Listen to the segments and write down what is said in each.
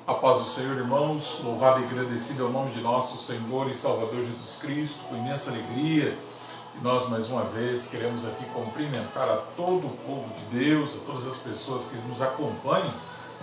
A paz do Senhor, irmãos, louvado e agradecido ao nome de nosso Senhor e Salvador Jesus Cristo, com imensa alegria. E nós mais uma vez queremos aqui cumprimentar a todo o povo de Deus, a todas as pessoas que nos acompanham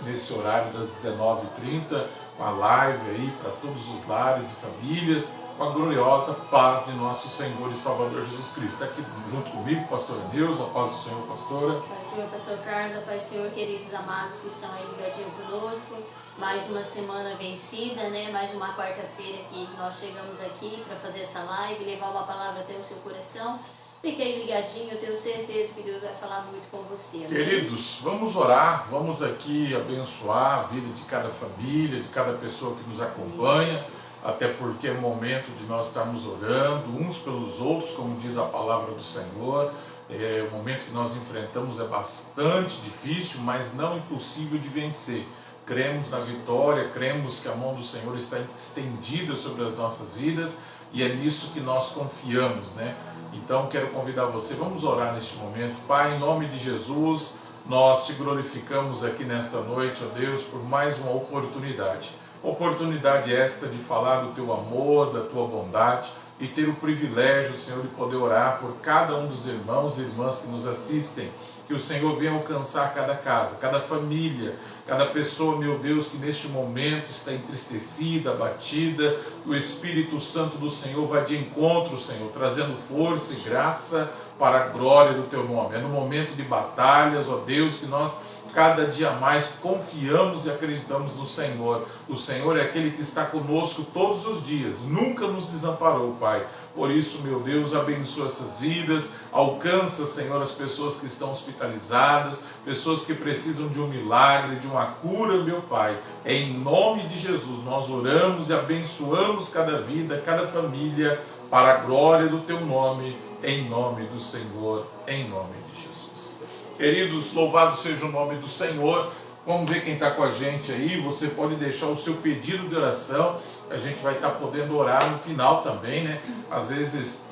nesse horário das 19h30, com a live aí para todos os lares e famílias, com a gloriosa paz de nosso Senhor e Salvador Jesus Cristo. Está aqui junto comigo, pastora Neuza, a paz do Senhor, pastora. A paz do Senhor, pastor Carlos, a paz do Senhor, queridos amados que estão aí ligadinhos conosco. Mais uma semana vencida, né? Mais uma quarta-feira que nós chegamos aqui para fazer essa live, levar uma palavra até o seu coração. Fique aí ligadinho, eu tenho certeza que Deus vai falar muito com você. Amém? Queridos, vamos orar, vamos aqui abençoar a vida de cada família, de cada pessoa que nos acompanha, até porque é momento de nós estarmos orando uns pelos outros, como diz a palavra do Senhor. O momento que nós enfrentamos é bastante difícil, mas não impossível de vencer. Cremos na vitória, cremos que a mão do Senhor está estendida sobre as nossas vidas e é nisso que nós confiamos, né? Então quero convidar você, vamos orar neste momento. Pai, em nome de Jesus, nós te glorificamos aqui nesta noite, ó Deus, por mais uma oportunidade. Oportunidade esta de falar do teu amor, da tua bondade e ter o privilégio, Senhor, de poder orar por cada um dos irmãos e irmãs que nos assistem. Que o Senhor venha alcançar cada casa, cada família, cada pessoa, meu Deus, que neste momento está entristecida, abatida. Que o Espírito Santo do Senhor vá de encontro, Senhor, trazendo força e graça para a glória do teu nome. É no momento de batalhas, ó Deus, que nós cada dia mais confiamos e acreditamos no Senhor. O Senhor é aquele que está conosco todos os dias, nunca nos desamparou, Pai. Por isso, meu Deus, abençoa essas vidas, alcança, Senhor, as pessoas que estão hospitalizadas, pessoas que precisam de um milagre, de uma cura, meu Pai. Em nome de Jesus, nós oramos e abençoamos cada vida, cada família, para a glória do teu nome, em nome do Senhor, em nome de Jesus. Queridos, louvado seja o nome do Senhor. Vamos ver quem está com a gente aí. Você pode deixar o seu pedido de oração, a gente vai estar podendo orar no final também, né? Às vezes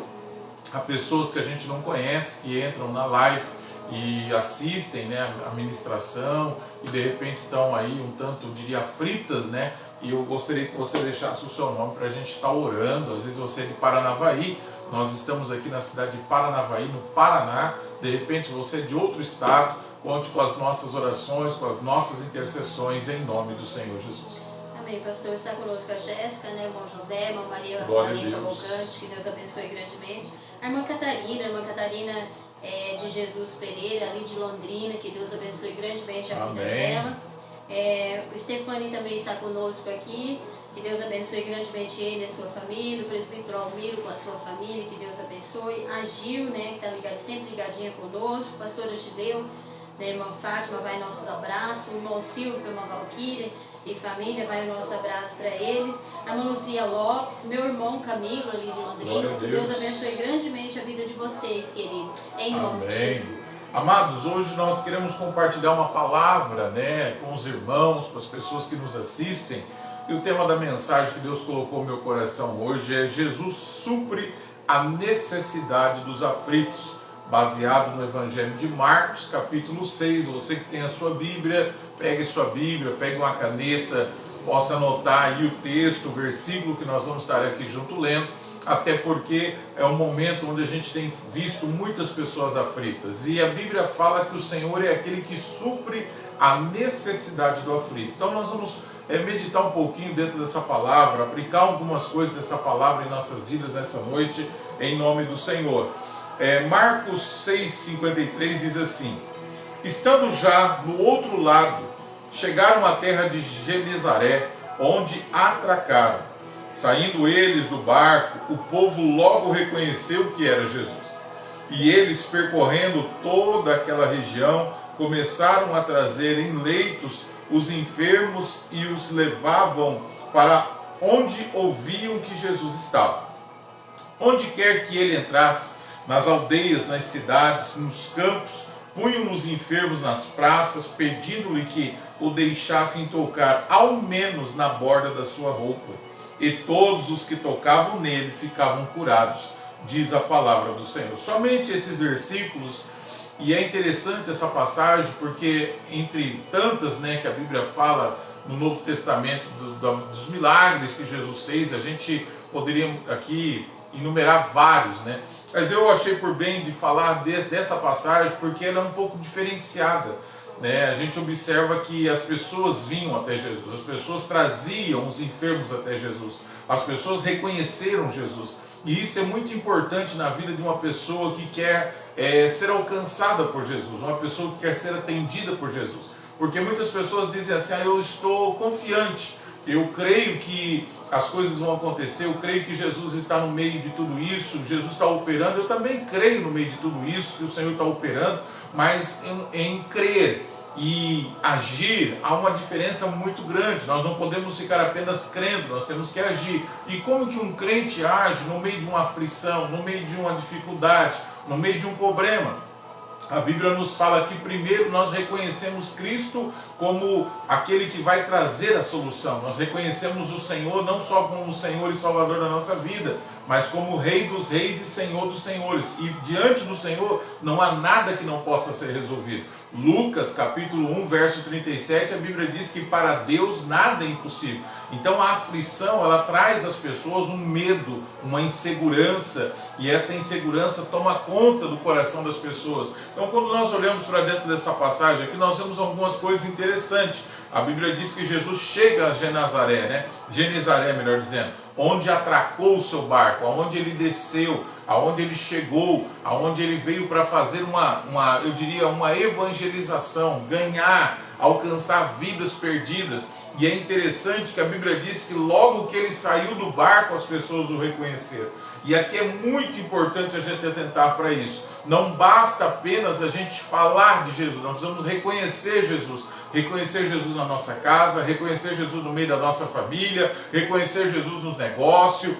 há pessoas que a gente não conhece que entram na live e assistem, né, a ministração e de repente estão aí um tanto, diria, aflitas, né? E eu gostaria que você deixasse o seu nome para a gente estar orando. Às vezes você é de Paranavaí, nós estamos aqui na cidade de Paranavaí, no Paraná. De repente você é de outro estado, conte com as nossas orações, com as nossas intercessões, em nome do Senhor Jesus. Amém, pastor. Está conosco a Jéssica, né, o irmão José, a irmã Maria Cavalcante, que Deus abençoe grandemente. A irmã Catarina de Jesus Pereira, ali de Londrina, que Deus abençoe grandemente a vida dela. O Stefani também está conosco aqui, que Deus abençoe grandemente ele e a sua família. O presbítero Almiro com a sua família, que Deus abençoe. A Gil, né, que está sempre ligadinha conosco. Pastora Gideu, né, irmã Fátima, vai nossos abraços. O irmão Silvio, irmã Valquíria e família, vai o nosso abraço para eles. A irmã Luzia Lopes, meu irmão Camilo, ali de Londrina. Que Deus abençoe grandemente a vida de vocês, querido, em nome de Jesus. Amados, hoje nós queremos compartilhar uma palavra, né, com os irmãos, com as pessoas que nos assistem. E o tema da mensagem que Deus colocou no meu coração hoje é: Jesus supre a necessidade dos aflitos, baseado no Evangelho de Marcos, capítulo 6. Você que tem a sua Bíblia, pegue sua Bíblia, pegue uma caneta, possa anotar aí o texto, o versículo que nós vamos estar aqui junto lendo, até porque é um momento onde a gente tem visto muitas pessoas aflitas. E a Bíblia fala que o Senhor é aquele que supre a necessidade do aflito. Então nós vamos meditar um pouquinho dentro dessa palavra, aplicar algumas coisas dessa palavra em nossas vidas nessa noite, em nome do Senhor. Marcos 6,53 diz assim: estando já no outro lado, chegaram à terra de Genezaré, onde atracaram. Saindo eles do barco, o povo logo reconheceu que era Jesus. E eles, percorrendo toda aquela região, começaram a trazer em leitos os enfermos e os levavam para onde ouviam que Jesus estava. Onde quer que ele entrasse, nas aldeias, nas cidades, nos campos, punham os enfermos nas praças, pedindo-lhe que o deixassem tocar ao menos na borda da sua roupa. E todos os que tocavam nele ficavam curados, diz a palavra do Senhor. Somente esses versículos, e é interessante essa passagem, porque entre tantas, que a Bíblia fala no Novo Testamento dos milagres que Jesus fez, a gente poderia aqui enumerar vários, mas eu achei por bem de falar dessa passagem porque ela é um pouco diferenciada. A gente observa que as pessoas vinham até Jesus, as pessoas traziam os enfermos até Jesus, as pessoas reconheceram Jesus, e isso é muito importante na vida de uma pessoa que quer ser alcançada por Jesus, uma pessoa que quer ser atendida por Jesus, porque muitas pessoas dizem assim: eu estou confiante, eu creio que as coisas vão acontecer, eu creio que Jesus está no meio de tudo isso, Jesus está operando, eu também creio no meio de tudo isso, que o Senhor está operando, mas em crer e agir há uma diferença muito grande. Nós não podemos ficar apenas crendo, nós temos que agir. E como que um crente age no meio de uma aflição, no meio de uma dificuldade, no meio de um problema? A Bíblia nos fala que primeiro nós reconhecemos Cristo como aquele que vai trazer a solução. Nós reconhecemos o Senhor não só como o Senhor e Salvador da nossa vida, mas como o Rei dos Reis e Senhor dos Senhores. E diante do Senhor não há nada que não possa ser resolvido. Lucas capítulo 1, verso 37, a Bíblia diz que para Deus nada é impossível. Então a aflição, ela traz às pessoas um medo, uma insegurança, e essa insegurança toma conta do coração das pessoas. Então quando nós olhamos para dentro dessa passagem aqui, nós vemos algumas coisas interessantes. A Bíblia diz que Jesus chega a Genezaré, melhor dizendo, onde atracou o seu barco, aonde ele desceu, aonde ele chegou, aonde ele veio para fazer uma evangelização, ganhar, alcançar vidas perdidas. E é interessante que a Bíblia diz que logo que ele saiu do barco, as pessoas o reconheceram. E aqui é muito importante a gente atentar para isso. Não basta apenas a gente falar de Jesus, nós precisamos reconhecer Jesus na nossa casa, reconhecer Jesus no meio da nossa família, reconhecer Jesus nos negócios,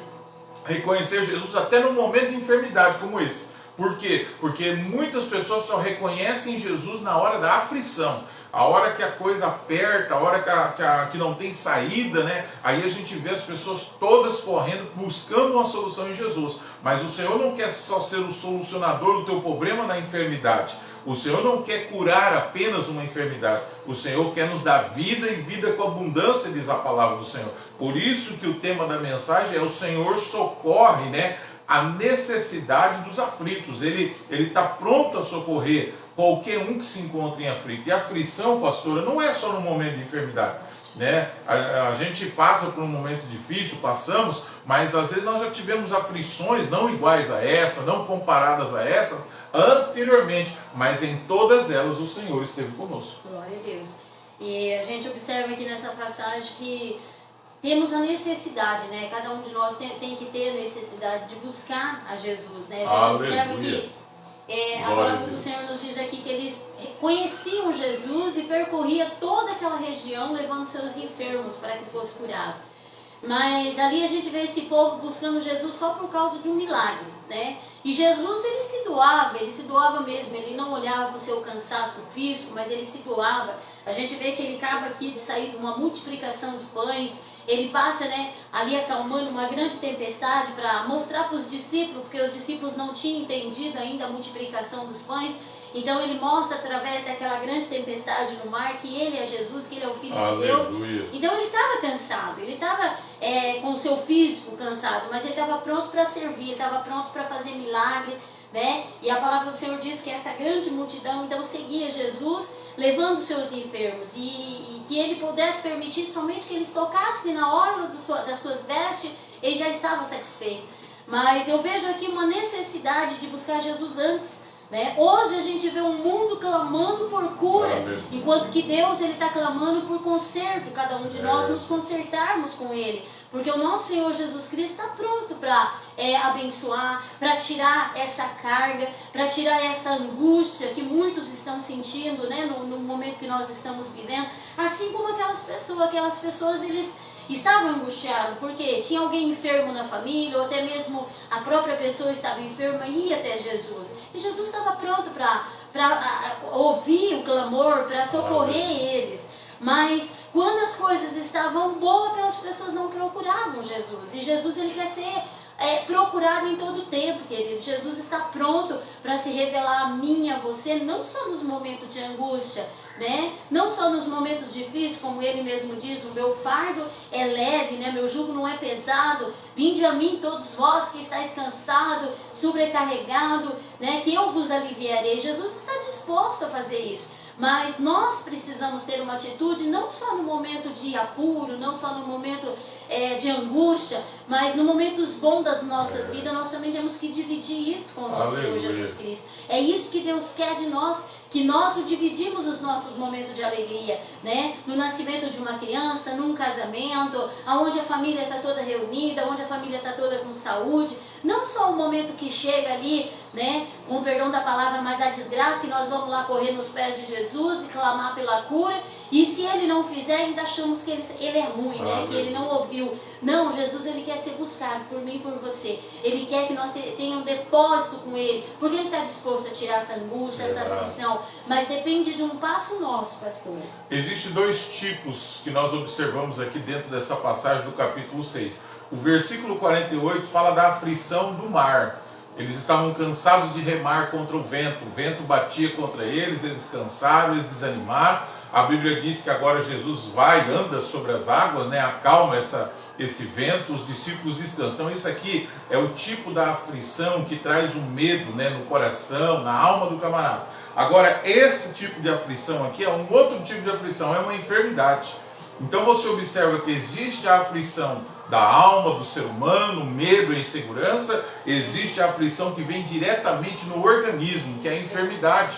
reconhecer Jesus até no momento de enfermidade como esse. Por quê? Porque muitas pessoas só reconhecem Jesus na hora da aflição. A hora que a coisa aperta, a hora que não tem saída, aí a gente vê as pessoas todas correndo, buscando uma solução em Jesus. Mas o Senhor não quer só ser o solucionador do teu problema na enfermidade. O Senhor não quer curar apenas uma enfermidade. O Senhor quer nos dar vida e vida com abundância, diz a palavra do Senhor. Por isso que o tema da mensagem é: o Senhor socorre, a necessidade dos aflitos. Ele está pronto a socorrer qualquer um que se encontre em aflito. E a aflição, pastora, não é só no momento de enfermidade. A gente passa por um momento difícil, passamos, mas às vezes nós já tivemos aflições não iguais a essa, não comparadas a essas, anteriormente, mas em todas elas o Senhor esteve conosco. Glória a Deus. E a gente observa aqui nessa passagem que temos a necessidade, cada um de nós tem que ter a necessidade de buscar a Jesus, A gente observa que a palavra do Senhor nos diz aqui que eles conheciam Jesus e percorria toda aquela região levando seus enfermos para que fosse curado. Mas ali a gente vê esse povo buscando Jesus só por causa de um milagre, E Jesus, ele se doava mesmo, ele não olhava para o seu cansaço físico, mas ele se doava. A gente vê que ele acaba aqui de sair de uma multiplicação de pães, ele passa ali acalmando uma grande tempestade para mostrar para os discípulos, porque os discípulos não tinham entendido ainda a multiplicação dos pães. Então ele mostra através daquela grande tempestade no mar que ele é Jesus, que ele é o Filho de Deus. Então ele estava cansado, ele estava com o seu físico cansado, mas ele estava pronto para servir, ele estava pronto para fazer milagre, E a palavra do Senhor diz que essa grande multidão então seguia Jesus levando seus enfermos, e que ele pudesse permitir somente que eles tocassem na orla das suas vestes, ele já estava satisfeito. Mas eu vejo aqui uma necessidade de buscar Jesus antes, né? Hoje a gente vê um mundo clamando por cura, enquanto que Deus está clamando por conserto, cada um de nós nos consertarmos com Ele, porque o nosso Senhor Jesus Cristo está pronto para abençoar, para tirar essa carga, para tirar essa angústia que muitos estão sentindo, né, no momento que nós estamos vivendo, assim como aquelas pessoas eles estavam angustiados, porque tinha alguém enfermo na família, ou até mesmo a própria pessoa estava enferma e ia até Jesus. E Jesus estava pronto para ouvir o clamor, para socorrer eles. Mas quando as coisas estavam boas, aquelas pessoas não procuravam Jesus. E Jesus, ele quer ser procurado em todo o tempo, querido. Jesus está pronto para se revelar a mim e a você, não só nos momentos de angústia, né? Não só nos momentos difíceis, como ele mesmo diz, o meu fardo é leve, né? Meu jugo não é pesado. Vinde a mim todos vós que estáis cansados, sobrecarregados, né? Que eu vos aliviarei. Jesus está disposto a fazer isso. Mas nós precisamos ter uma atitude não só no momento de apuro, não só no momento de angústia, mas no momentos bons das nossas vidas, nós também temos que dividir isso com o nosso Senhor Jesus Cristo. É isso que Deus quer de nós, que nós dividimos os nossos momentos de alegria, né? No nascimento de uma criança, num casamento, onde a família está toda reunida, onde a família está toda com saúde. Não só o momento que chega ali, né, com o perdão da palavra, mas a desgraça, e nós vamos lá correr nos pés de Jesus e clamar pela cura, e se ele não fizer, ainda achamos que ele é ruim, né, que ele não ouviu. Não, Jesus, ele quer ser buscado por mim e por você. Ele quer que nós tenhamos um depósito com ele, porque ele está disposto a tirar essa angústia, essa aflição, mas depende de um passo nosso, pastor. Existem dois tipos que nós observamos aqui dentro dessa passagem do capítulo 6. O versículo 48 fala da aflição do mar. Eles estavam cansados de remar contra o vento batia contra eles, eles cansaram, eles desanimaram. A Bíblia diz que agora Jesus vai, anda sobre as águas, né? Acalma esse vento, os discípulos descansam. Então isso aqui é o tipo da aflição que traz o medo, né, no coração, na alma do camarada. Agora esse tipo de aflição aqui é um outro tipo de aflição, é uma enfermidade. Então você observa que existe a aflição da alma do ser humano, medo e insegurança, existe a aflição que vem diretamente no organismo, que é a enfermidade.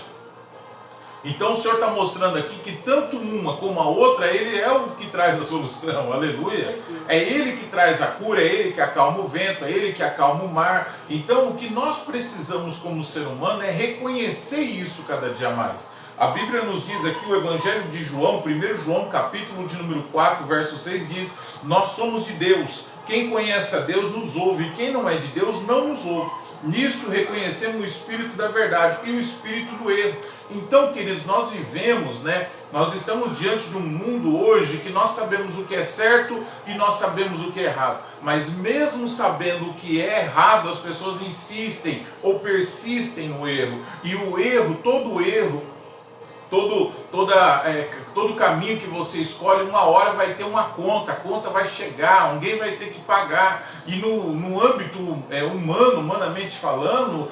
Então o Senhor está mostrando aqui que tanto uma como a outra, Ele é o que traz a solução, aleluia. É Ele que traz a cura, é Ele que acalma o vento, é Ele que acalma o mar. Então o que nós precisamos como ser humano é reconhecer isso cada dia mais. A Bíblia nos diz aqui, o Evangelho de João, 1 João capítulo de número 4, verso 6 diz: nós somos de Deus, quem conhece a Deus nos ouve, e quem não é de Deus não nos ouve. Nisso reconhecemos o Espírito da verdade e o Espírito do erro. Então, queridos, nós vivemos, né? Nós estamos diante de um mundo hoje que nós sabemos o que é certo e nós sabemos o que é errado. Mas mesmo sabendo o que é errado, as pessoas insistem ou persistem no erro. E o erro, todo erro, todo caminho que você escolhe, uma hora vai ter uma conta, a conta vai chegar, alguém vai ter que pagar. E no âmbito humanamente falando,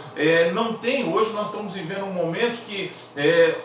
não tem. Hoje nós estamos vivendo um momento que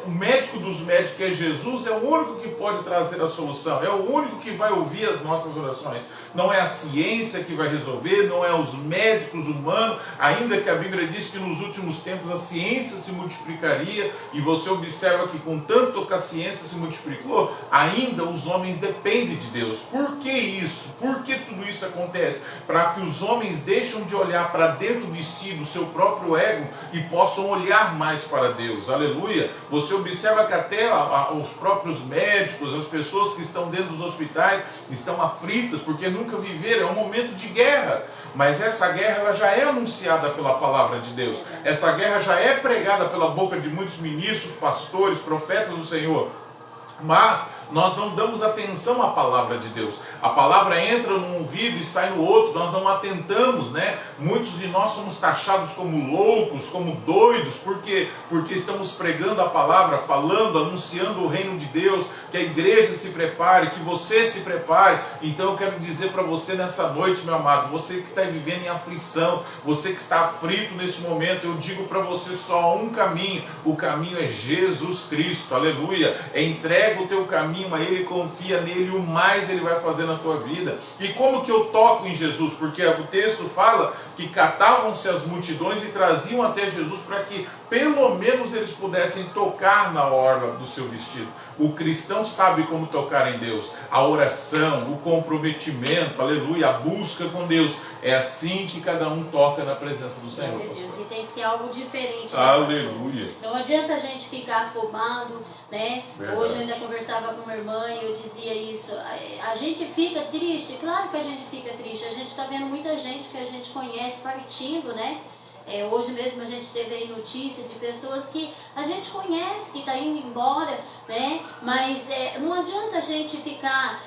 o médico dos médicos, que é Jesus, é o único que pode trazer a solução, é o único que vai ouvir as nossas orações. Não é a ciência que vai resolver, não é os médicos humanos, ainda que a Bíblia diz que nos últimos tempos a ciência se multiplicaria, e você observa que com tanto que a ciência se multiplicou, ainda os homens dependem de Deus. Por que isso? Por que tudo isso acontece? Para que os homens deixem de olhar para dentro de si, do seu próprio ego, e possam olhar mais para Deus. Aleluia! Você observa que até os próprios médicos, as pessoas que estão dentro dos hospitais, estão aflitas, porque nunca viveram, é um momento de guerra. Mas essa guerra ela já é anunciada pela palavra de Deus. Essa guerra já é pregada pela boca de muitos ministros, pastores, profetas do Senhor. Mas nós não damos atenção à palavra de Deus. A palavra entra num ouvido e sai no outro, nós não atentamos, né? Muitos de nós somos taxados como loucos, como doidos, porque estamos pregando a palavra, falando, anunciando o reino de Deus, que a igreja se prepare, que você se prepare. Então eu quero dizer para você nessa noite, meu amado, você que está vivendo em aflição, você que está aflito nesse momento, eu digo para você só um caminho, o caminho é Jesus Cristo, aleluia. Entrega o teu caminho a Ele, confia nele, o mais Ele vai fazer na tua vida. E como que eu toco em Jesus? Porque o texto fala que catavam-se as multidões e traziam até Jesus para que pelo menos eles pudessem tocar na orla do seu vestido. O cristão sabe como tocar em Deus, a oração, o comprometimento, aleluia, a busca com Deus. É assim que cada um toca na presença do Senhor. Meu Deus, e tem que ser algo diferente. Aleluia. Não adianta a gente ficar afobado, né? Verdade. Hoje eu ainda conversava com uma irmã e eu dizia isso. A gente fica triste, claro que a gente fica triste. A gente está vendo muita gente que a gente conhece partindo, né? Hoje mesmo a gente teve aí notícia de pessoas que a gente conhece, que está indo embora, né? Mas não adianta a gente ficar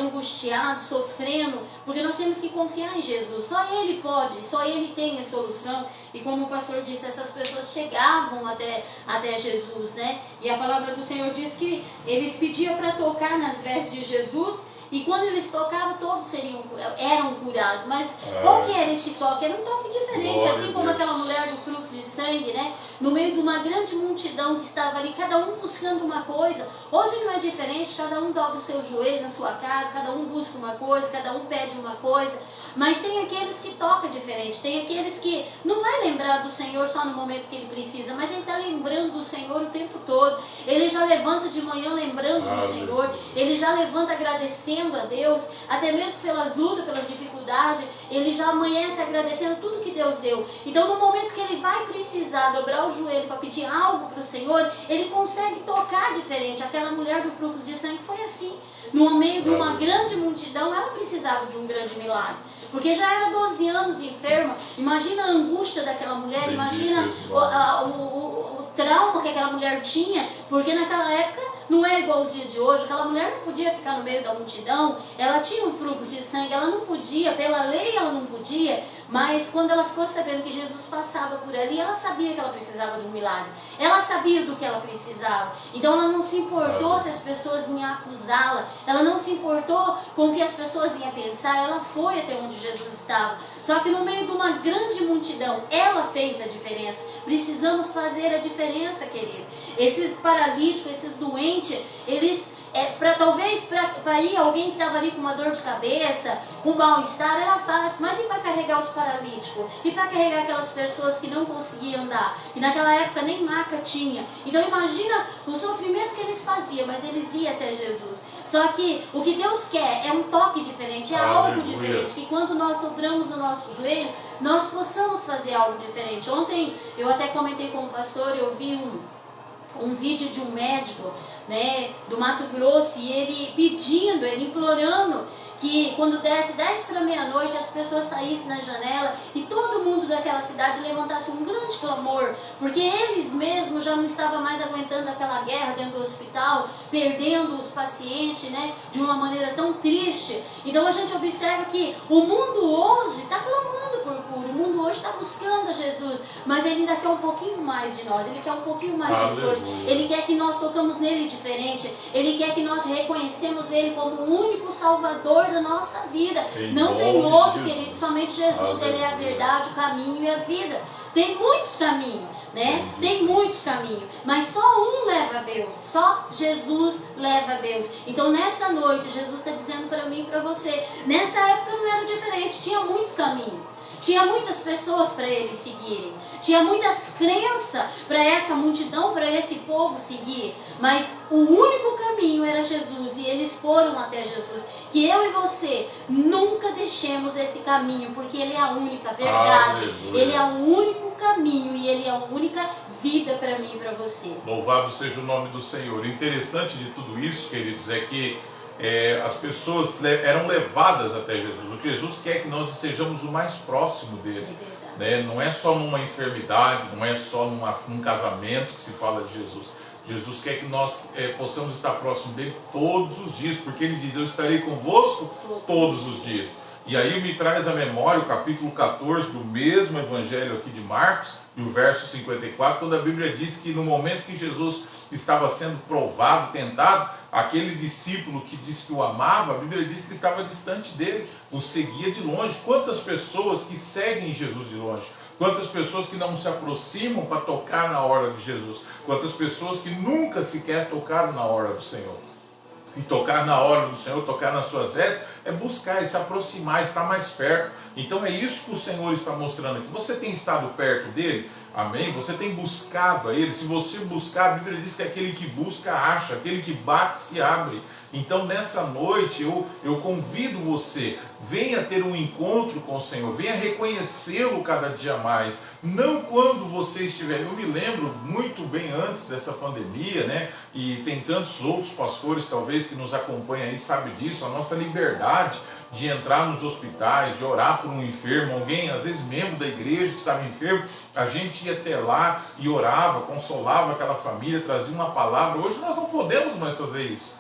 angustiado, sofrendo, porque nós temos que confiar em Jesus. Só Ele pode, só Ele tem a solução. E como o pastor disse, essas pessoas chegavam até Jesus, né? E a palavra do Senhor diz que eles pediam para tocar nas vestes de Jesus. E quando eles tocavam, todos eram curados. Mas qual que era esse toque? Era um toque diferente. Glória assim como aquela mulher do fluxo de sangue, né? No meio de uma grande multidão que estava ali, cada um buscando uma coisa. Hoje não é diferente, cada um dobra o seu joelho na sua casa, cada um busca uma coisa, cada um pede uma coisa. Mas tem aqueles que tocam diferente, tem aqueles que não vai lembrar do Senhor só no momento que ele precisa, mas ele está lembrando do Senhor o tempo todo. Ele já levanta de manhã lembrando do Senhor, ele já levanta agradecendo a Deus, até mesmo pelas lutas, pelas dificuldades, ele já amanhece agradecendo tudo que Deus deu. Então no momento que ele vai precisar dobrar o joelho para pedir algo para o Senhor, ele consegue tocar diferente. Aquela mulher do fluxo de sangue foi assim. No meio de uma grande multidão, ela precisava de um grande milagre. Porque já era 12 anos enferma. Imagina a angústia daquela mulher, imagina o trauma que aquela mulher tinha, porque naquela época não é igual aos dias de hoje. Aquela mulher não podia ficar no meio da multidão, ela tinha um fluxo de sangue, ela não podia, pela lei ela não podia, mas quando ela ficou sabendo que Jesus passava por ali, ela sabia que ela precisava de um milagre, ela sabia do que ela precisava. Então ela não se importou se as pessoas iam acusá-la, ela não se importou com o que as pessoas iam pensar, ela foi até onde Jesus estava. Só que no meio de uma grande multidão, ela fez a diferença. Precisamos fazer a diferença, querido. Esses paralíticos, esses doentes, eles, talvez para ir alguém que estava ali com uma dor de cabeça, com mal-estar, era fácil. Mas e para carregar os paralíticos? E para carregar aquelas pessoas que não conseguiam andar? E naquela época nem maca tinha. Então imagina o sofrimento que eles faziam, mas eles iam até Jesus. Só que o que Deus quer é um toque diferente, é algo diferente. Que quando nós dobramos o nosso joelho, nós possamos fazer algo diferente. Ontem eu até comentei com o pastor, eu vi um vídeo de um médico, né, do Mato Grosso, e ele pedindo, ele implorando que quando desse 10 para meia-noite as pessoas saíssem na janela e todo mundo daquela cidade levantasse um grande clamor, porque eles mesmos já não estavam mais aguentando aquela guerra dentro do hospital, perdendo os pacientes, né, de uma maneira tão triste. Então a gente observa que o mundo hoje está clamando por cura, o mundo hoje está buscando a Jesus, mas ele ainda quer um pouquinho mais de nós, ele quer um pouquinho mais de esforço, ele quer que nós tocamos nele diferente, ele quer que nós reconhecemos ele como o único Salvador da nossa vida. Não tem outro, querido, somente Jesus. Ele é a verdade, o caminho e a vida. Tem muitos caminhos, né? Tem muitos caminhos, mas só um leva a Deus, só Jesus leva a Deus. Então nessa noite Jesus está dizendo para mim e para você, nessa época não era diferente, tinha muitos caminhos, tinha muitas pessoas para eles seguirem, tinha muitas crenças para essa multidão, para esse povo seguir, mas o único caminho era Jesus, e eles foram até Jesus. Que eu e você nunca deixemos esse caminho, porque ele é a única verdade, ele é o único caminho e ele é a única vida para mim e para você. Louvado seja o nome do Senhor. O interessante de tudo isso, queridos, é que as pessoas eram levadas até Jesus. O que Jesus quer é que nós estejamos o mais próximo dele. Né? Não é só numa enfermidade, não é só num casamento que se fala de Jesus. Jesus quer que nós possamos estar próximo dele todos os dias, porque ele diz: eu estarei convosco todos os dias. E aí me traz à memória o capítulo 14 do mesmo evangelho aqui de Marcos, e o verso 54, quando a Bíblia diz que no momento que Jesus estava sendo provado, tentado, aquele discípulo que disse que o amava, a Bíblia diz que estava distante dele, o seguia de longe. Quantas pessoas que seguem Jesus de longe? Quantas pessoas que não se aproximam para tocar na hora de Jesus? Quantas pessoas que nunca sequer tocaram na hora do Senhor? E tocar na hora do Senhor, tocar nas suas vestes, é buscar, é se aproximar, estar mais perto. Então é isso que o Senhor está mostrando aqui. Você tem estado perto dele? Amém? Você tem buscado a ele? Se você buscar, a Bíblia diz que aquele que busca, acha. Aquele que bate, se abre. Então nessa noite eu convido você, venha ter um encontro com o Senhor, venha reconhecê-lo cada dia mais, não quando você estiver. Eu me lembro muito bem antes dessa pandemia, né? E tem tantos outros pastores talvez que nos acompanham aí, sabe disso, a nossa liberdade de entrar nos hospitais, de orar por um enfermo, alguém, às vezes membro da igreja que estava enfermo, a gente ia até lá e orava, consolava aquela família, trazia uma palavra. Hoje nós não podemos mais fazer isso.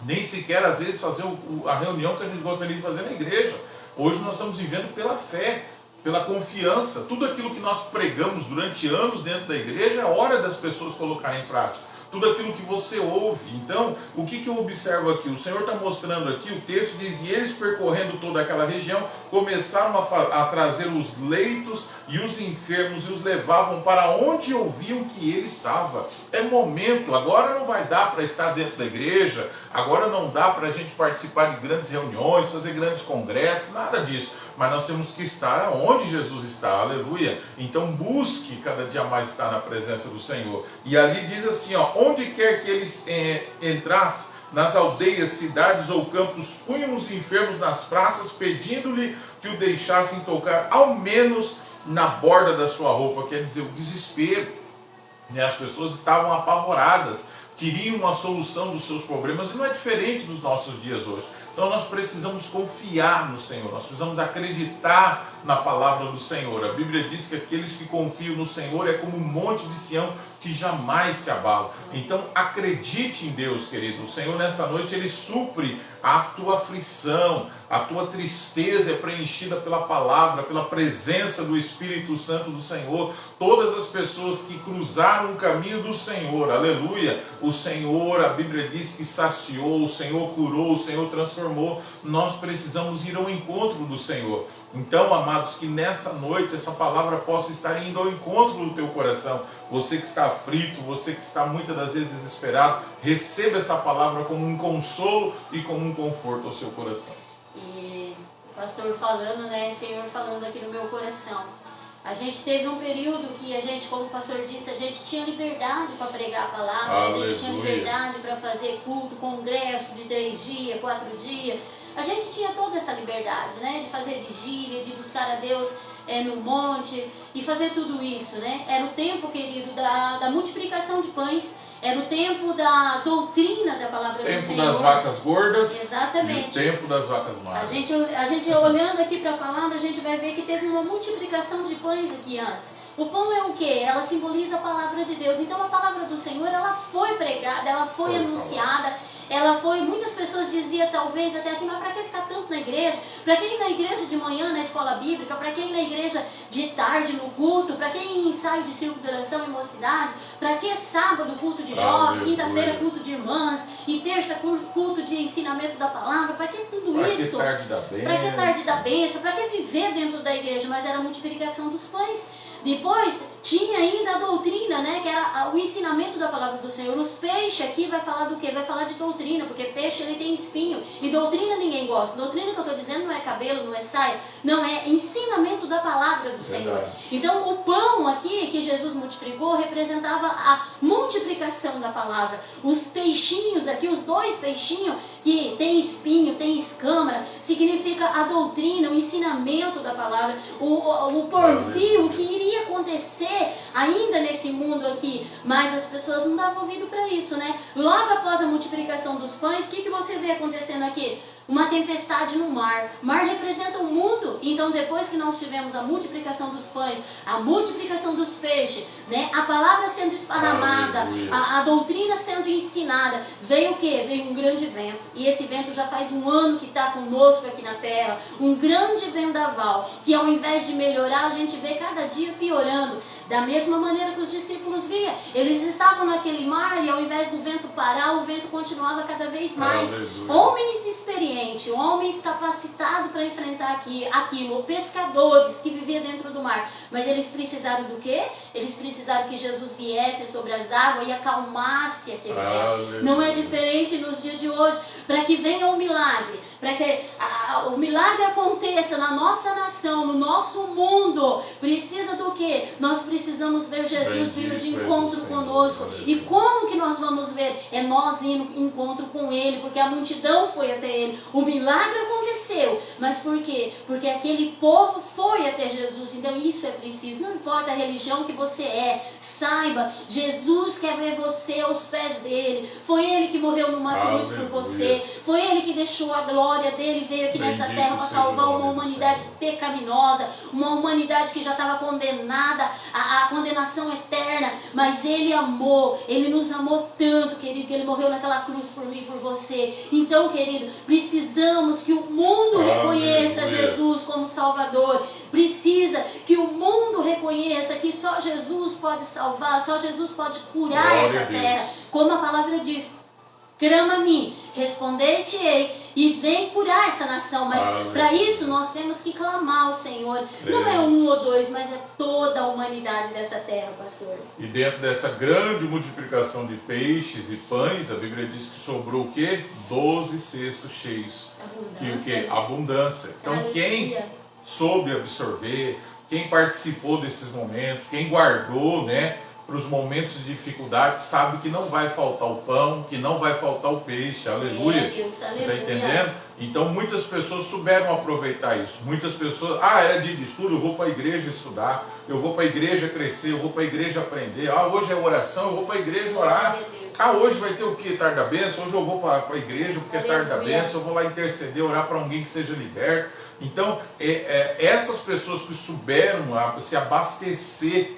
Nem sequer às vezes fazer a reunião que a gente gostaria de fazer na igreja. Hoje nós estamos vivendo pela fé, pela confiança. Tudo aquilo que nós pregamos durante anos dentro da igreja, é hora das pessoas colocarem em prática. Tudo aquilo que você ouve. Então, o que eu observo aqui? O Senhor está mostrando aqui, o texto diz: e eles percorrendo toda aquela região, começaram a trazer os leitos e os enfermos e os levavam para onde ouviam que ele estava. É momento, agora não vai dar para estar dentro da igreja, agora não dá para a gente participar de grandes reuniões, fazer grandes congressos, nada disso. Mas nós temos que estar onde Jesus está, aleluia. Então busque cada dia mais estar na presença do Senhor. E ali diz assim, ó: onde quer que eles entrassem, nas aldeias, cidades ou campos, punham os enfermos nas praças, pedindo-lhe que o deixassem tocar ao menos na borda da sua roupa. Quer dizer, o desespero, né? As pessoas estavam apavoradas, queriam uma solução dos seus problemas, e não é diferente dos nossos dias hoje. Então nós precisamos confiar no Senhor, nós precisamos acreditar na palavra do Senhor. A Bíblia diz que aqueles que confiam no Senhor é como um monte de Sião que jamais se abala. Então acredite em Deus, querido. O Senhor nessa noite ele supre a tua aflição, a tua tristeza é preenchida pela palavra, pela presença do Espírito Santo do Senhor. Todas as pessoas que cruzaram o caminho do Senhor, aleluia, o Senhor, a Bíblia diz que saciou, o Senhor curou, o Senhor transformou. Nós precisamos ir ao encontro do Senhor. Então, amados, que nessa noite essa palavra possa estar indo ao encontro do teu coração. Você que está aflito, você que está muitas das vezes desesperado, receba essa palavra como um consolo e como um conforto ao seu coração. E o pastor falando, né, o Senhor falando aqui no meu coração. A gente teve um período que a gente, como o pastor disse, a gente tinha liberdade para pregar a palavra, Aleluia. A gente tinha liberdade para fazer culto, congresso de 3 dias, 4 dias. A gente tinha toda essa liberdade, né, de fazer vigília, de buscar a Deus no monte e fazer tudo isso, né? Era o tempo, querido, da multiplicação de pães. Era o tempo da doutrina da palavra do Senhor. Tempo das vacas gordas. Exatamente. E o tempo das vacas magras. A gente olhando aqui para a palavra, a gente vai ver que teve uma multiplicação de pães aqui antes. O pão é o quê? Ela simboliza a palavra de Deus. Então a palavra do Senhor, ela foi pregada, ela foi anunciada. Ela foi, muitas pessoas diziam talvez até assim, mas para que ficar tanto na igreja? Para que ir na igreja de manhã na escola bíblica? Para que ir na igreja de tarde no culto? Para que ir em ensaio de círculo de oração e mocidade? Para que sábado culto de jovem, quinta-feira culto de irmãs e terça culto de ensinamento da palavra? Para que tudo isso? Para que tarde da bênção? Para que tarde da bênção? Para que viver dentro da igreja? Mas era a multiplicação dos pães. Depois tinha ainda a doutrina, né, que era o ensinamento da palavra do Senhor. Os peixes aqui vai falar do quê? Vai falar de doutrina, porque peixe ele tem espinho. E doutrina ninguém gosta. Doutrina que eu estou dizendo não é cabelo, não é saia. Não, é ensinamento da palavra do Senhor. Então o pão aqui que Jesus multiplicou representava a multiplicação da palavra. Os peixinhos aqui, os 2 peixinhos que tem espinho, tem escama, significa a doutrina, o ensinamento da palavra, o porvir, o que iria acontecer ainda nesse mundo aqui, mas as pessoas não davam ouvido para isso, né? Logo após a multiplicação dos pães, o que você vê acontecendo aqui? uma tempestade no mar. Mar representa o mundo. Então depois que nós tivemos a multiplicação dos pães, a multiplicação dos peixes, né, a palavra sendo esparramada, a doutrina sendo ensinada, veio o quê? Veio um grande vento. E esse vento já faz um ano que está conosco aqui na terra. Um grande vendaval, que ao invés de melhorar, a gente vê cada dia piorando. Da mesma maneira que os discípulos viam. Eles estavam naquele mar e ao invés do vento parar, o vento continuava cada vez mais. Aleluia. Homens experientes, homens capacitados para enfrentar aquilo, pescadores que viviam dentro do mar. Mas eles precisaram do quê? Eles precisaram que Jesus viesse sobre as águas e acalmasse aquele vento. Não é diferente nos dias de hoje. Para que venha um milagre, para que o milagre aconteça na nossa nação, no nosso mundo, precisa do quê? Nós precisamos ver Jesus vindo de encontro conosco. E como que nós vamos ver? É nós indo em encontro com Ele, porque a multidão foi até Ele. O milagre aconteceu, mas por quê? Porque aquele povo foi até Jesus. Então isso é preciso. Não importa a religião que você é, saiba, Jesus quer ver você aos pés dele. Foi Ele que morreu numa cruz por você. Foi Ele que deixou a glória dele, veio aqui nessa terra para salvar uma humanidade pecaminosa, uma humanidade que já estava condenada à condenação eterna, mas Ele amou, Ele nos amou tanto, querido, que Ele morreu naquela cruz por mim e por você. Então, querido, precisamos que o mundo reconheça Jesus como Salvador. Precisa que o mundo reconheça que só Jesus pode salvar, só Jesus pode curar essa terra. Como a palavra diz, clama a mim, responder-te-ei e vem curar essa nação. Mas para isso nós temos que clamar ao Senhor. Não é um ou dois, mas é toda a humanidade dessa terra, pastor. E dentro dessa grande multiplicação de peixes e pães, a Bíblia diz que sobrou o quê? 12 cestos cheios. Abundância. E o quê? Abundância. Então Aleluia. quem soube absorver, quem participou desses momentos, quem guardou, né, para os momentos de dificuldade, sabe que não vai faltar o pão, que não vai faltar o peixe, aleluia. Deus, aleluia. Está entendendo? Então muitas pessoas souberam aproveitar isso. Muitas pessoas, era dia de estudo, eu vou para a igreja estudar, eu vou para a igreja crescer, eu vou para a igreja aprender. Hoje é oração, eu vou para a igreja orar. Hoje vai ter o que? Tarde da bênção, hoje eu vou para a igreja porque é tarde da bênção, eu vou lá interceder, orar para alguém que seja liberto. Então, essas pessoas que souberam se abastecer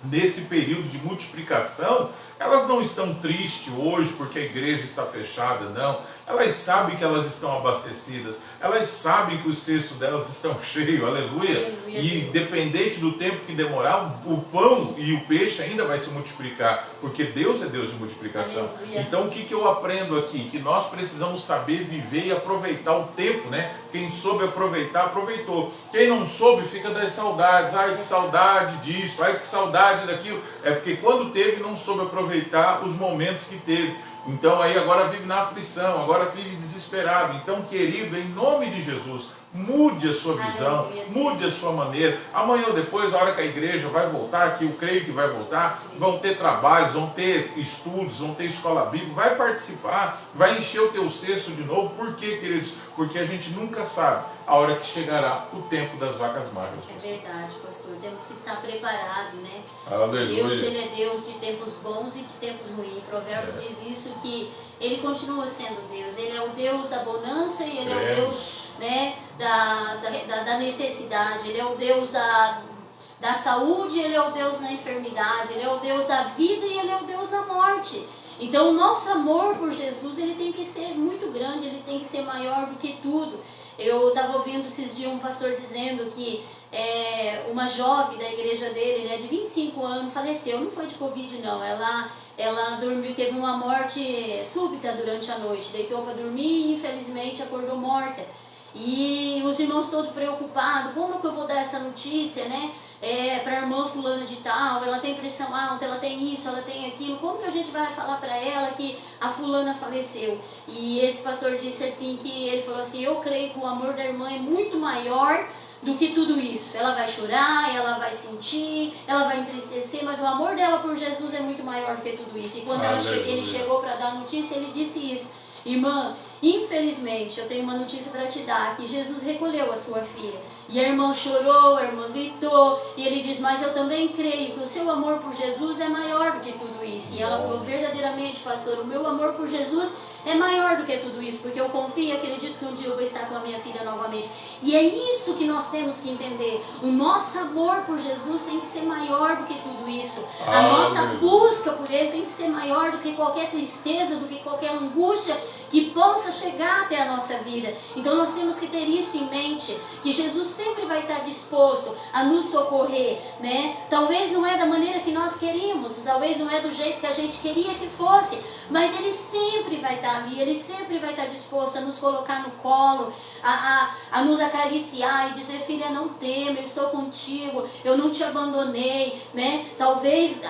nesse período de multiplicação, elas não estão tristes hoje porque a igreja está fechada, não. Elas sabem que elas estão abastecidas, elas sabem que os cestos delas estão cheios, aleluia. E dependente do tempo que demorar, o pão e o peixe ainda vai se multiplicar, porque Deus é Deus de multiplicação. Aleluia. Então o que eu aprendo aqui? Que nós precisamos saber viver e aproveitar o tempo, né? Quem soube aproveitar, aproveitou. Quem não soube, fica das saudades. Ai, que saudade disso, ai, que saudade daquilo. É porque quando teve, não soube aproveitar os momentos que teve. Então aí agora vive na aflição, agora vive desesperado. Então, querido, em nome de Jesus, mude a sua visão, mude a sua maneira. Amanhã ou depois, a hora que a igreja vai voltar, que eu creio que vai voltar, vão ter trabalhos, vão ter estudos, vão ter escola bíblica, vai participar, vai encher o teu cesto de novo. Por quê, queridos? Porque a gente nunca sabe a hora que chegará o tempo das vacas magras. É verdade, pastor. Temos que estar preparados, né? Aleluia. Deus, Ele é Deus de tempos bons e de tempos ruins. O provérbio diz isso, que Ele continua sendo Deus. Ele é o Deus da bonança e Ele é o Deus, né, da necessidade. Ele é o Deus da saúde, Ele é o Deus da enfermidade. Ele é o Deus da vida e Ele é o Deus da morte. Então o nosso amor por Jesus, ele tem que ser muito grande, ele tem que ser maior do que tudo. Eu estava ouvindo esses dias um pastor dizendo que uma jovem da igreja dele, né, de 25 anos, faleceu. Não foi de Covid, não. Ela dormiu, teve uma morte súbita durante a noite. Deitou para dormir e infelizmente acordou morta. E os irmãos todos preocupados, como que eu vou dar essa notícia, né? Para a irmã fulana de tal, ela tem pressão alta, ela tem isso, ela tem aquilo, como que a gente vai falar para ela que a fulana faleceu? E esse pastor disse assim, que ele falou assim, eu creio que o amor da irmã é muito maior do que tudo isso. Ela vai chorar, ela vai sentir, ela vai entristecer, mas o amor dela por Jesus é muito maior do que tudo isso. E quando ele chegou para dar a notícia, ele disse isso, irmã, infelizmente eu tenho uma notícia para te dar, que Jesus recolheu a sua filha. E a irmã chorou, a irmã gritou, e ele diz, mas eu também creio que o seu amor por Jesus é maior do que tudo isso. E ela falou, verdadeiramente, pastor, o meu amor por Jesus é maior do que tudo isso, porque eu confio e acredito que um dia eu vou estar com a minha filha novamente. E é isso que nós temos que entender. O nosso amor por Jesus tem que ser maior do que tudo isso. A nossa busca por Ele tem que ser maior do que qualquer tristeza, do que qualquer angústia que possa chegar até a nossa vida. Então nós temos que ter isso em mente, que Jesus sempre vai estar disposto a nos socorrer, né? Talvez não é da maneira que nós queríamos, talvez não é do jeito que a gente queria que fosse, mas Ele sempre vai estar ali, Ele sempre vai estar disposto a nos colocar no colo, a nos acariciar e dizer: filha, não tema, eu estou contigo, eu não te abandonei, né? Talvez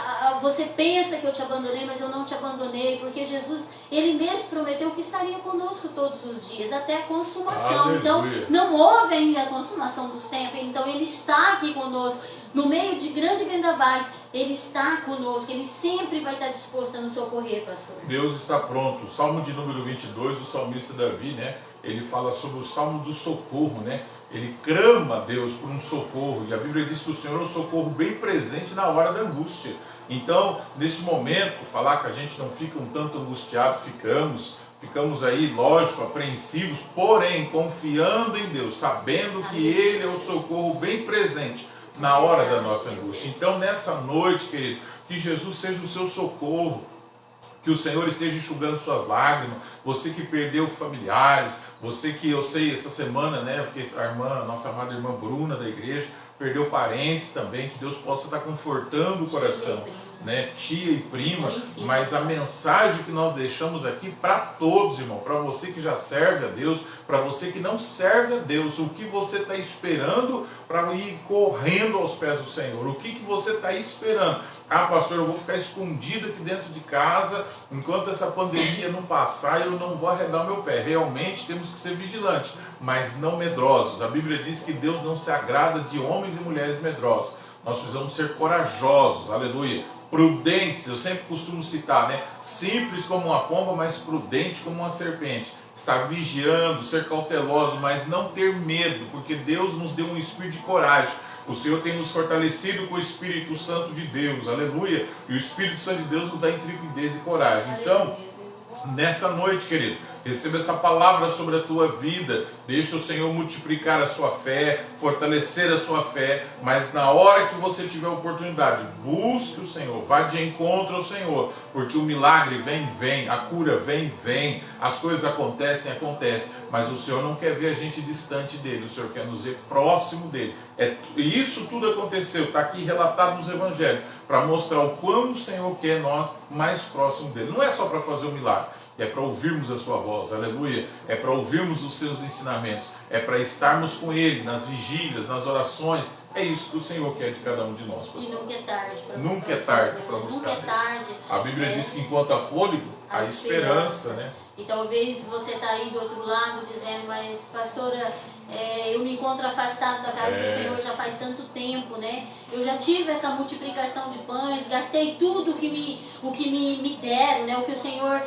você pensa que eu te abandonei, mas eu não te abandonei, porque Jesus, Ele mesmo prometeu que estaria conosco todos os dias, até a consumação. Aleluia. Então, não houve ainda a consumação dos tempos, então Ele está aqui conosco, no meio de grandes vendavais, Ele está conosco, Ele sempre vai estar disposto a nos socorrer, pastor. Deus está pronto. O Salmo de número 22, o salmista Davi, né? Ele fala sobre o Salmo do socorro, né? Ele clama a Deus por um socorro, e a Bíblia diz que o Senhor é um socorro bem presente na hora da angústia. Então, nesse momento, falar que a gente não fica um tanto angustiado, ficamos aí, lógico, apreensivos, porém, confiando em Deus, sabendo que Ele é o socorro bem presente na hora da nossa angústia. Então, nessa noite, querido, que Jesus seja o seu socorro, que o Senhor esteja enxugando suas lágrimas, você que perdeu familiares, você que, eu sei, essa semana, né, porque a nossa amada irmã Bruna da igreja, perdeu parentes também, que Deus possa estar confortando o coração, né, tia e prima, mas a mensagem que nós deixamos aqui para todos, irmão, para você que já serve a Deus, para você que não serve a Deus, o que você está esperando para ir correndo aos pés do Senhor? O que você está esperando? Ah, pastor, eu vou ficar escondido aqui dentro de casa enquanto essa pandemia não passar, eu não vou arredar o meu pé. Realmente temos que ser vigilantes, mas não medrosos. A Bíblia diz que Deus não se agrada de homens e mulheres medrosos. Nós precisamos ser corajosos, aleluia. Prudentes, eu sempre costumo citar, né? Simples como uma pomba, mas prudente como uma serpente. Estar vigiando, ser cauteloso, mas não ter medo, porque Deus nos deu um espírito de coragem. O Senhor tem nos fortalecido com o Espírito Santo de Deus, aleluia. E o Espírito Santo de Deus nos dá intrepidez e coragem. Então, nessa noite, querido, receba essa palavra sobre a tua vida, deixa o Senhor multiplicar a sua fé, fortalecer a sua fé, mas na hora que você tiver oportunidade, busque o Senhor, vá de encontro ao Senhor, porque o milagre vem, a cura vem, as coisas acontecem, mas o Senhor não quer ver a gente distante dele, o Senhor quer nos ver próximo dele. E isso tudo aconteceu, está aqui relatado nos evangelhos, para mostrar o quão o Senhor quer nós mais próximo dele. Não é só para fazer o milagre, é para ouvirmos a sua voz, aleluia, é para ouvirmos os seus ensinamentos, é para estarmos com Ele nas vigílias, nas orações. É isso que o Senhor quer de cada um de nós, pastor. E nunca é tarde para buscar. Nunca é tarde para buscar. Nunca é tarde. A Bíblia diz que enquanto há fôlego, há esperança, né? E talvez você está aí do outro lado dizendo: mas pastora, eu me encontro afastado da casa do Senhor já faz tanto tempo, né? Eu já tive essa multiplicação de pães, gastei tudo o que me deram, né? O que o Senhor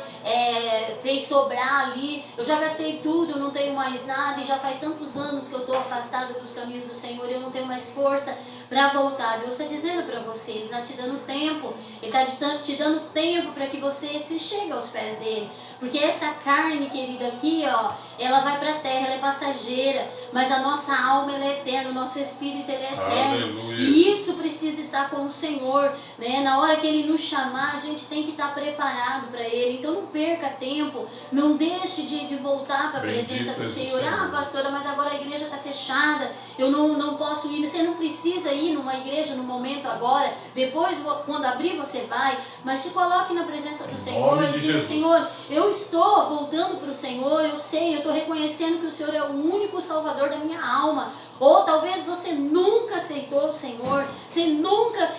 fez sobrar ali, eu já gastei tudo, eu não tenho mais nada, e já faz tantos anos que eu estou afastado dos caminhos do Senhor, eu não tenho mais força para voltar. Deus está dizendo para você, Ele está te dando tempo, Ele está te dando tempo para que você se chegue aos pés dEle. Porque essa carne, querida, aqui, ó, ela vai para a terra, ela é passageira, mas a nossa alma, ela é eterna, o nosso espírito, ele é eterno. Aleluia. E isso precisa estar com o Senhor, né? Na hora que Ele nos chamar, a gente tem que estar preparado para Ele. Então não perca tempo, não deixe de voltar para a presença do Senhor. Ah, pastora, mas agora a igreja está fechada, eu não posso ir. Você não precisa ir numa igreja no momento agora, depois quando abrir você vai, mas te coloque na presença do Senhor e diga: Senhor, eu estou voltando para o Senhor, eu sei, eu estou reconhecendo que o Senhor é o único Salvador da minha alma. Ou talvez você nunca aceitou o Senhor, você nunca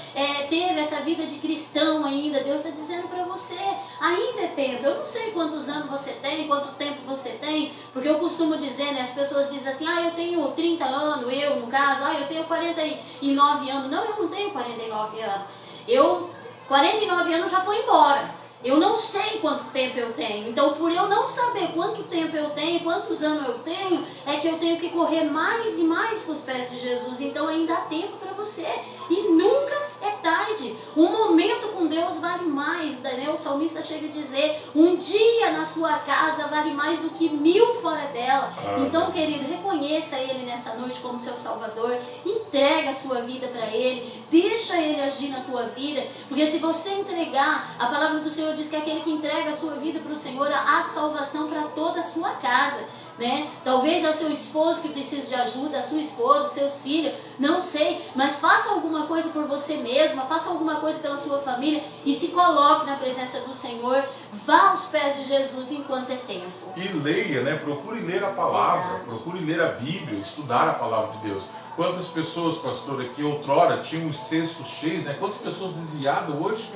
teve essa vida de cristão ainda. Deus está dizendo para você, ainda é tempo. Eu não sei quantos anos você tem, quanto tempo você tem, porque eu costumo dizer, né, as pessoas dizem assim: eu tenho 30 anos, eu no caso, eu tenho 49 anos. Não, eu não tenho 49 anos. 49 anos já foi embora. Eu não sei quanto tempo eu tenho. Então, por eu não saber quanto tempo eu tenho, quantos anos eu tenho, é que eu tenho que correr mais e mais com os pés de Jesus. Então, ainda há tempo para você. E nunca é tarde. Um momento com Deus vai vale mais, né? O salmista chega a dizer, um dia na sua casa vale mais do que 1000 fora dela. Então, querido, reconheça Ele nessa noite como seu Salvador, entrega a sua vida para Ele, deixa Ele agir na tua vida, porque se você entregar, a palavra do Senhor diz que aquele que entrega a sua vida para o Senhor, há salvação para toda a sua casa. Né? Talvez é o seu esposo que precisa de ajuda, a sua esposa, seus filhos, não sei, mas faça alguma coisa por você mesma, faça alguma coisa pela sua família e se coloque na presença do Senhor, vá aos pés de Jesus enquanto é tempo. E leia, né? Procure ler a palavra, procure ler a Bíblia, estudar a palavra de Deus. Quantas pessoas, pastor, aqui outrora tinham os cestos cheios, né? Quantas pessoas desviadas hoje,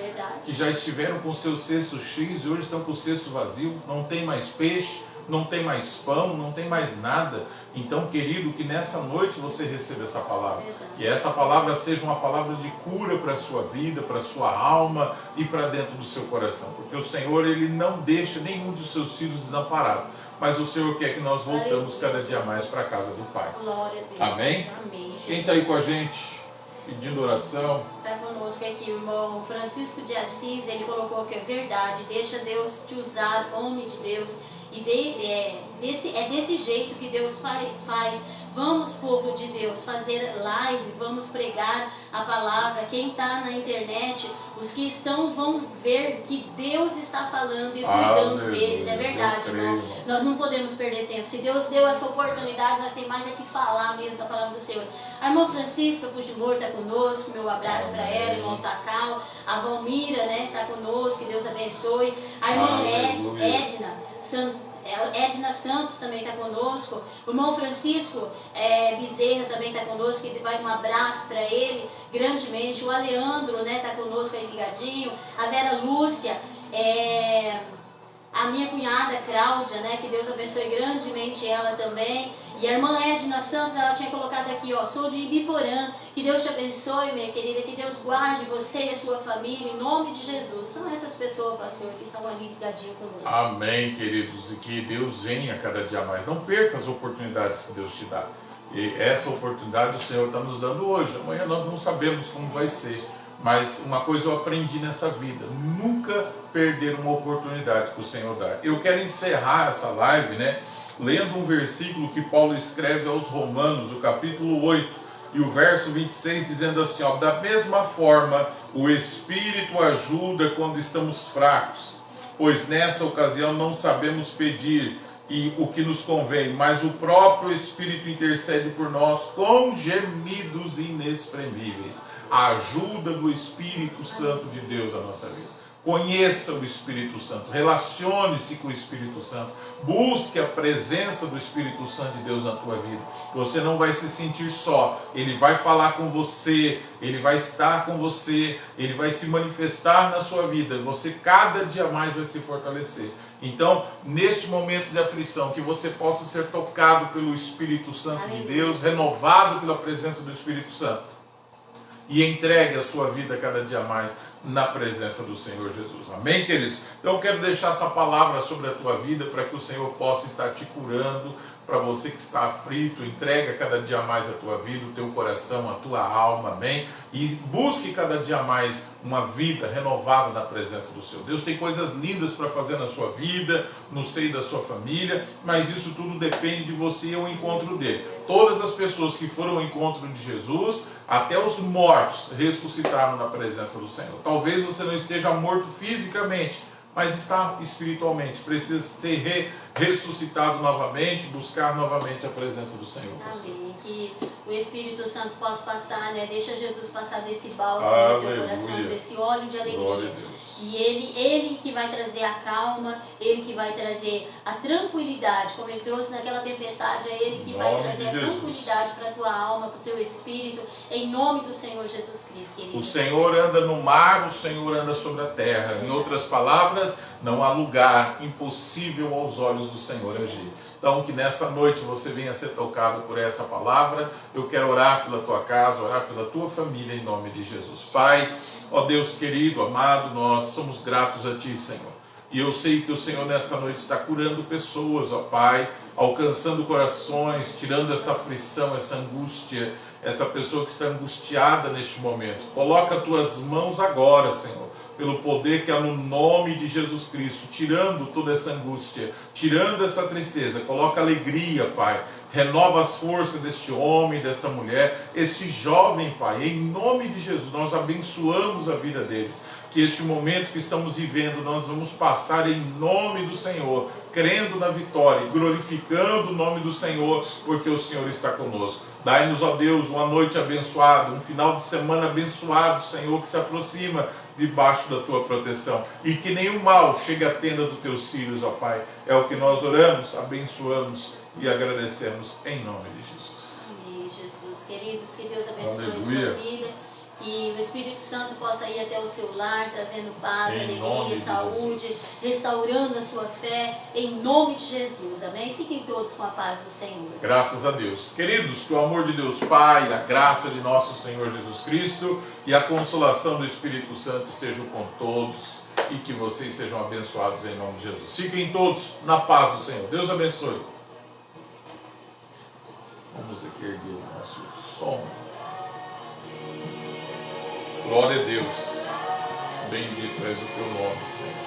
que já estiveram com seus cestos cheios e hoje estão com o cesto vazio, não tem mais peixe, não tem mais pão, não tem mais nada. Então, querido, que nessa noite você receba essa palavra. Que essa palavra seja uma palavra de cura para a sua vida, para a sua alma e para dentro do seu coração. Porque o Senhor, Ele não deixa nenhum de seus filhos desamparado. Mas o Senhor quer que nós voltamos cada dia mais para a casa do Pai. Glória a Deus. Amém? Amém. Quem está aí com a gente, pedindo oração? Está conosco aqui o irmão Francisco de Assis. Ele colocou que é verdade. Deixa Deus te usar, homem de Deus. E desse jeito que Deus faz. Vamos, povo de Deus, fazer live, vamos pregar a palavra. Quem está na internet, os que estão vão ver que Deus está falando e cuidando deles. É verdade, irmão. Nós não podemos perder tempo. Se Deus deu essa oportunidade, nós temos mais é que falar mesmo da palavra do Senhor. A irmã Francisca Fujimori está conosco, meu abraço para ela, irmão Takao. A Valmira, né, está conosco, que Deus abençoe. A irmã Edna Santos também está conosco. O irmão Francisco Bezerra também está conosco, que vai um abraço para ele grandemente. O Aleandro, né, está conosco aí ligadinho. A Vera Lúcia, a minha cunhada Cláudia, né, que Deus abençoe grandemente ela também. E a irmã Edna Santos, ela tinha colocado aqui, ó, sou de Ibiporã. Que Deus te abençoe, minha querida, que Deus guarde você e a sua família, em nome de Jesus. São essas pessoas, pastor, que estão ali ligadinho conosco. Amém, queridos, e que Deus venha cada dia mais. Não perca as oportunidades que Deus te dá. E essa oportunidade o Senhor está nos dando hoje. Amanhã nós não sabemos como vai ser. Mas uma coisa eu aprendi nessa vida: nunca perder uma oportunidade que o Senhor dá. Eu quero encerrar essa live, né, lendo um versículo que Paulo escreve aos Romanos, o capítulo 8, e o verso 26, dizendo assim, ó: da mesma forma, o Espírito ajuda quando estamos fracos, pois nessa ocasião não sabemos pedir o que nos convém, mas o próprio Espírito intercede por nós com gemidos inexprimíveis. A ajuda do Espírito Santo de Deus na nossa vida. Conheça o Espírito Santo, relacione-se com o Espírito Santo, busque a presença do Espírito Santo de Deus na tua vida. Você não vai se sentir só, Ele vai falar com você, Ele vai estar com você, Ele vai se manifestar na sua vida, você cada dia mais vai se fortalecer. Então, neste momento de aflição, que você possa ser tocado pelo Espírito Santo de Deus, renovado pela presença do Espírito Santo, e entregue a sua vida cada dia mais na presença do Senhor Jesus. Amém, queridos? Então eu quero deixar essa palavra sobre a tua vida para que o Senhor possa estar te curando. Para você que está aflito, entrega cada dia mais a tua vida, o teu coração, a tua alma, amém? E busque cada dia mais uma vida renovada na presença do seu Deus. Tem coisas lindas para fazer na sua vida, no seio da sua família, mas isso tudo depende de você e o encontro dele. Todas as pessoas que foram ao encontro de Jesus, até os mortos, ressuscitaram na presença do Senhor. Talvez você não esteja morto fisicamente, mas está espiritualmente, precisa ser ressuscitado novamente, buscar novamente a presença do Senhor. Amém. Que o Espírito Santo possa passar, né? Deixa Jesus passar desse bálsamo no teu coração, desse óleo de alegria. E ele que vai trazer a calma, Ele que vai trazer a tranquilidade, como Ele trouxe naquela tempestade, é Ele que vai trazer a tranquilidade para a tua alma, para o teu espírito, em nome do Senhor Jesus Cristo, querido. O Senhor anda no mar, o Senhor anda sobre a terra. Em outras palavras, não há lugar impossível aos olhos do Senhor agir. Então, que nessa noite você venha ser tocado por essa palavra. Eu quero orar pela tua casa, orar pela tua família, em nome de Jesus. Pai, ó Deus querido, amado, nós somos gratos a Ti, Senhor. E eu sei que o Senhor nessa noite está curando pessoas, ó Pai, alcançando corações, tirando essa aflição, essa angústia, essa pessoa que está angustiada neste momento. Coloca as tuas mãos agora, Senhor, pelo poder que há no nome de Jesus Cristo, tirando toda essa angústia, tirando essa tristeza, coloca alegria, Pai, renova as forças deste homem, desta mulher, esse jovem, Pai, em nome de Jesus, nós abençoamos a vida deles, que este momento que estamos vivendo, nós vamos passar em nome do Senhor, crendo na vitória, glorificando o nome do Senhor, porque o Senhor está conosco. Dai-nos, ó Deus, uma noite abençoada, um final de semana abençoado, Senhor, que se aproxima debaixo da tua proteção, e que nenhum mal chegue à tenda dos teus filhos, ó Pai. É o que nós oramos, abençoamos e agradecemos em nome de Jesus. Amém, Jesus. Queridos, que Deus abençoe Aleluia. a sua vida. Que o Espírito Santo possa ir até o seu lar, trazendo paz, Em nome alegria, de saúde, Jesus. restaurando a sua fé, em nome de Jesus, amém? Fiquem todos com a paz do Senhor. Graças a Deus. Queridos, que o amor de Deus Pai, a graça de nosso Senhor Jesus Cristo e a consolação do Espírito Santo estejam com todos e que vocês sejam abençoados em nome de Jesus. Fiquem todos na paz do Senhor. Deus abençoe. Vamos aqui erguer o nosso som. Glória a Deus. Bendito és o teu nome, Senhor.